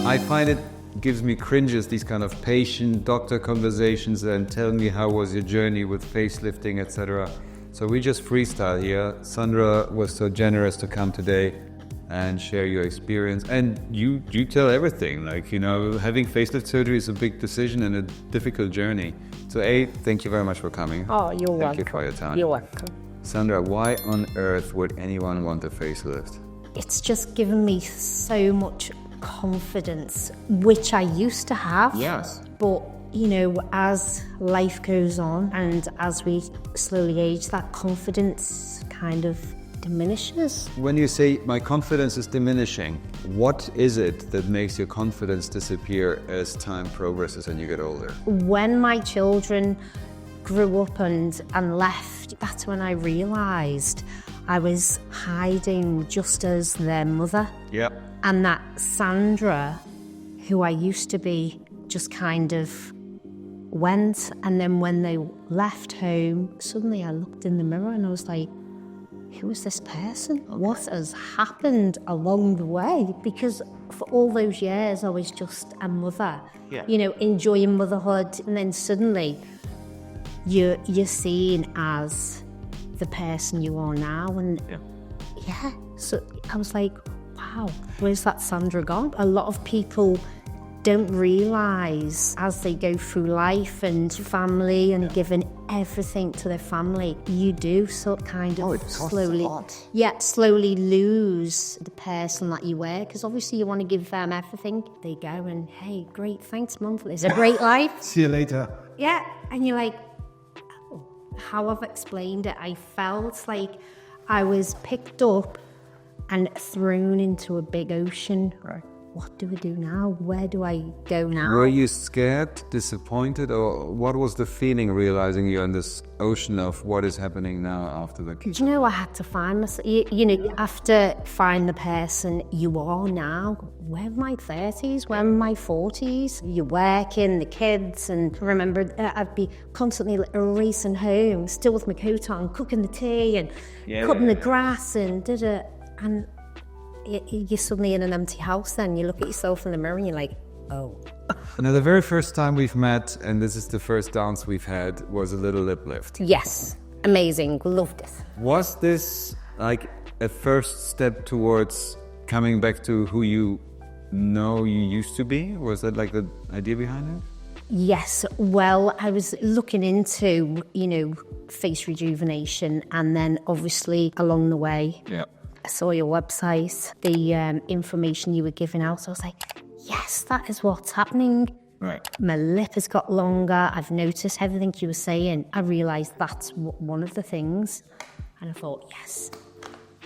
I find it gives me cringes, these kind of patient doctor conversations and tell me how was your journey with facelifting, etc. So we just freestyle here. Sandra was so generous to come today and share your experience. And you tell everything. Like, you know, having facelift surgery is a big decision and a difficult journey. So thank you very much for coming. Oh, you're welcome. Thank you for your time. You're welcome. Sandra, why on earth would anyone want a facelift? It's just given me so much confidence, which I used to have. Yes. But, you know, as life goes on and as we slowly age, that confidence kind of diminishes. When you say my confidence is diminishing, what is it that makes your confidence disappear as time progresses and you get older? When my children grew up and left, that's when I realised I was hiding just as their mother. Yep. And that Sandra, who I used to be, just kind of went. And then when they left home, suddenly I looked in the mirror and I was like, who is this person? Okay. What has happened along the way? Because for all those years, I was just a mother, you know, enjoying motherhood. And then suddenly you're seen as the person you are now. And so I was like, wow, where's that Sandra gone? A lot of people don't realise as they go through life and family and giving everything to their family, you do sort of kind of slowly lose the person that you were, because obviously you want to give them everything. They go and, hey, great, thanks mum for this, a great life. See you later. Yeah, and you're like, oh, how I've explained it, I felt like I was picked up and thrown into a big ocean. Right. What do I do now? Where do I go now? Were you scared, disappointed, or what was the feeling realizing you're in this ocean of what is happening now after the kids? Do you know, I had to find myself. You know, you have to find the person you are now. Where are my 30s? Where are my 40s? You're working, the kids, and I remember I'd be constantly racing home, still with my coat on, cooking the tea and cutting the grass and and you're suddenly in an empty house. Then you look at yourself in the mirror and you're like, oh. Now, the very first time we've met, and this is the first dance we've had, was a little lip lift. Yes, amazing, loved it. Was this like a first step towards coming back to who you know you used to be? Was that like the idea behind it? Yes, well, I was looking into, you know, face rejuvenation, and then obviously along the way, I saw your website, the information you were giving out. So I was like, yes, that is what's happening. Right. My lip has got longer. I've noticed everything you were saying. I realised that's one of the things. And I thought, yes,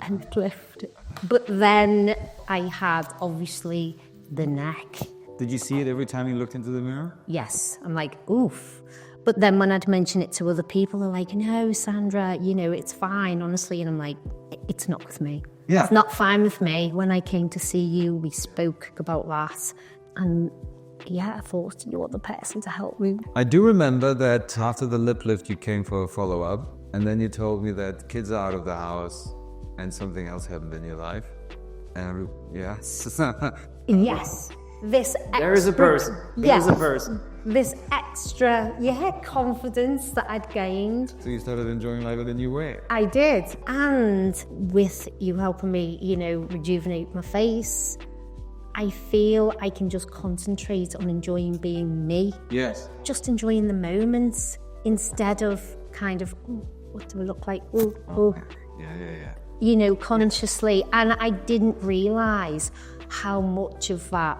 and lift. But then I had, obviously, the neck. Did you see it every time you looked into the mirror? Yes. I'm like, oof. But then when I'd mention it to other people, they're like, no, Sandra, you know, it's fine, honestly. And I'm like, it's not with me. Yeah. It's not fine with me. When I came to see you, we spoke about that. And I thought you were the person to help me. I do remember that after the lip lift, you came for a follow-up. And then you told me that kids are out of the house and something else happened in your life. And yes. Yes. There is a person. There's a person. This extra, confidence that I'd gained. So you started enjoying life in a new way. I did. And with you helping me, you know, rejuvenate my face, I feel I can just concentrate on enjoying being me. Yes. Just enjoying the moments instead of kind of, what do I look like? Oh. Yeah. You know, consciously. And I didn't realise how much of that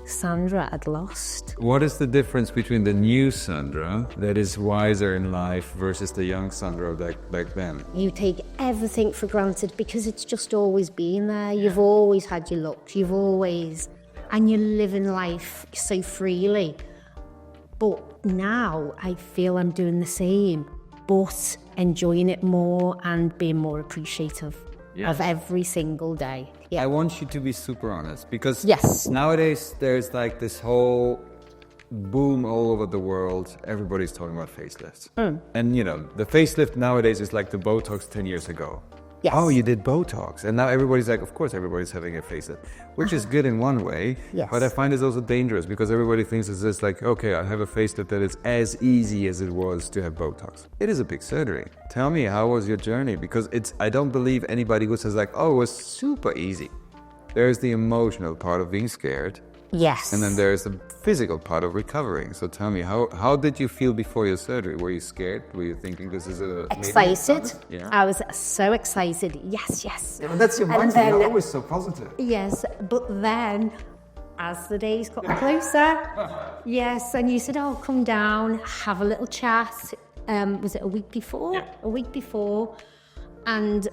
Sandra had lost. What is the difference between the new Sandra that is wiser in life versus the young Sandra back then? You take everything for granted because it's just always been there. You've always had your looks. And you're living life so freely. But now I feel I'm doing the same, but enjoying it more and being more appreciative of every single day. Yeah. I want you to be super honest because nowadays there's like this whole boom all over the world. Everybody's talking about facelifts. And you know, the facelift nowadays is like the Botox 10 years ago. Yes. Oh, you did Botox. And now everybody's like, of course everybody's having a facelift, which is good in one way. Yes. But I find it's also dangerous because everybody thinks it's just like, okay, I have a facelift that is as easy as it was to have Botox. It is a big surgery. Tell me, how was your journey? Because I don't believe anybody who says like, oh, it was super easy. There's the emotional part of being scared. Yes. And then there's the physical part of recovering. So tell me, how did you feel before your surgery? Were you scared? Were you thinking this is a... Excited. Yeah. I was so excited. Yes. Yeah, but that's your And mindset. then- You're always so positive. Yes, but then as the days got closer, yes, and you said, oh, come down, have a little chat. Was it a week before? Yeah. A week before. And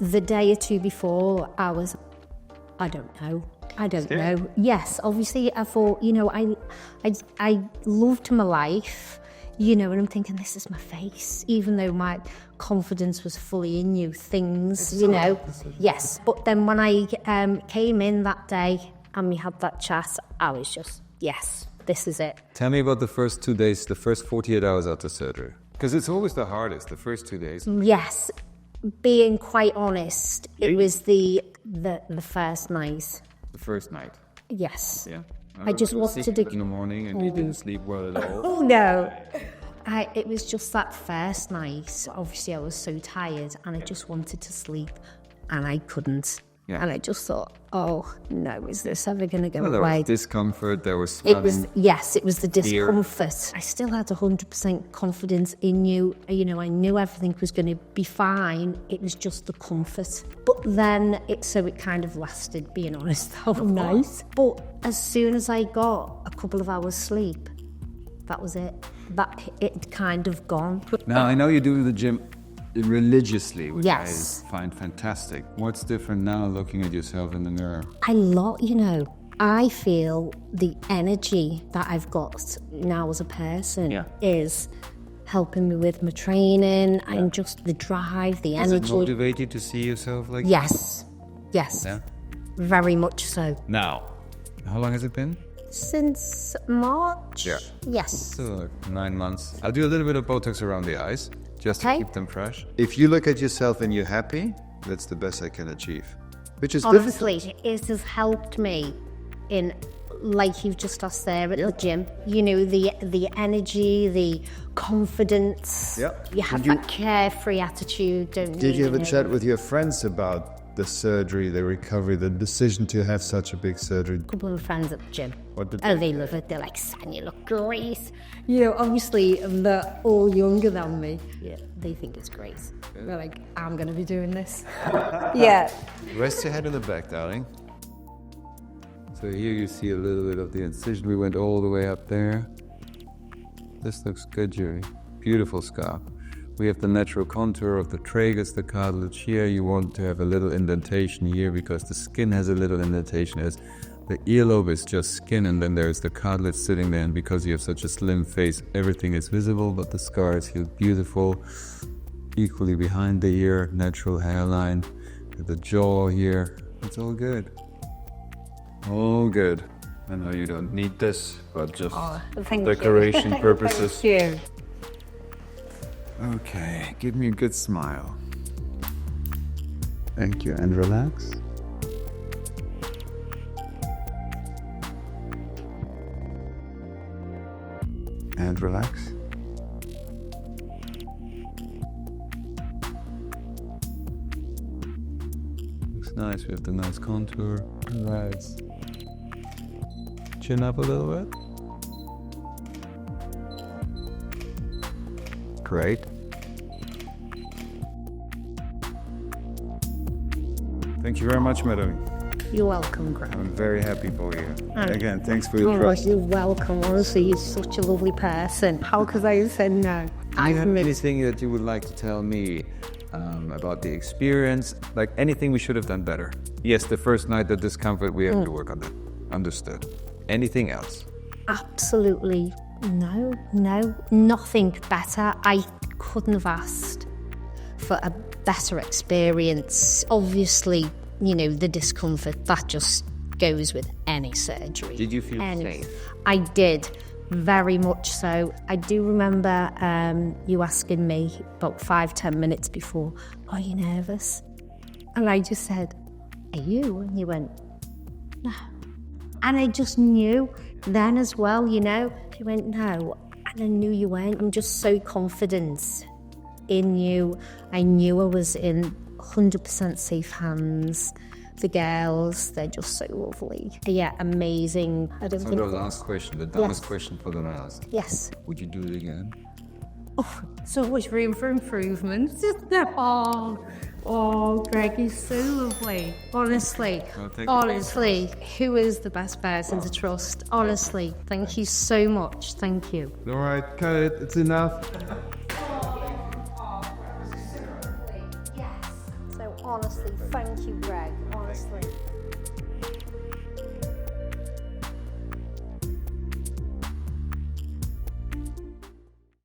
the day or two before, I was, I don't know. Yes, obviously, I thought, I loved my life, and I'm thinking, this is my face, even though my confidence was fully in new things, Yes, but then when I came in that day and we had that chat, I was just, yes, this is it. Tell me about the first 2 days, the first 48 hours after surgery. Because it's always the hardest, the first 2 days. Yes, being quite honest, it was the first night. The first night. Yes. Yeah. I just You were wanted sick to... in the morning and you didn't sleep well at all. Oh, no. It was just that first night. Obviously, I was so tired and I just wanted to sleep and I couldn't. Yeah. And I just thought, oh, no, is this ever going to go Well, there away? was discomfort, there was It swelling. was, yes, it was the discomfort. I still had 100% confidence in you. I knew everything was going to be fine. It was just the comfort. But then, it kind of lasted, being honest, the whole night. But as soon as I got a couple of hours sleep, that was it. It kind of gone. Now, I know you do the gym religiously, which Yes. I find fantastic. What's different now looking at yourself in the mirror? I feel the energy that I've got now as a person is helping me with my training and just the drive, the Does it energy. motivate you to see yourself like Yes. Yeah. Very much so. Now, how long has it been? Since March? Yeah. Yes. So like 9 months. I'll do a little bit of Botox around the eyes, just to Okay. keep them fresh. If you look at yourself and you're happy, that's the best I can achieve. Which is difficult. Honestly, it has helped me in, like you've just asked there, at the gym. The energy, the confidence. Yeah. You have that carefree attitude, don't you? Did you have a chat with your friends about the surgery, the recovery, the decision to have such a big surgery? A couple of friends at the gym. What did they love it. They're like, San, you look great. Obviously, they're all younger than me. Yeah, they think it's great. They're like, I'm going to be doing this. Yeah. Rest your head in the back, darling. So here you see a little bit of the incision. We went all the way up there. This looks good, Jury. Beautiful scar. We have the natural contour of the tragus, the cartilage here. You want to have a little indentation here because the skin has a little indentation as the earlobe is just skin and then there's the cartilage sitting there, and because you have such a slim face, everything is visible, but the scar is healed beautiful. Equally behind the ear, natural hairline, the jaw here. It's all good. All good. I know you don't need this, but just Thank you. decoration purposes. Thank you. Okay, give me a good smile. Thank you, and relax. And relax. Looks nice, we have the nice contour. Nice. Chin up a little bit. Great. Thank you very much, madam. You're welcome, Graham. I'm very happy for you. And- Again, thanks for your Oh, trust. you're welcome. Honestly, you're such a lovely person. How could I have said no? Do you have anything that you would like to tell me about the experience? Like anything we should have done better? Yes, the first night, the discomfort, we have to work on that. Understood. Anything else? Absolutely no, nothing better. I couldn't have asked for a better experience. Obviously, the discomfort, that just goes with any surgery. Did you feel safe? I did, very much so. I do remember you asking me about 5-10 minutes before, are you nervous? And I just said, are you? And he went, no. And I just knew then as well, you know. He went, no. And I knew you weren't. I'm just so confident in you. I knew I was in 100% safe hands. The girls, they're just so lovely. Yeah, amazing. I don't So think... the last question, the dumbest question for the last. Yes. Would you do it again? Oh, there's always room for improvement. Oh, Greg is so lovely. Honestly, honestly, who is the best person to trust? Honestly, thank you so much. Thank you. All right, cut it. It's enough. Yes. So honestly, thank you, Greg.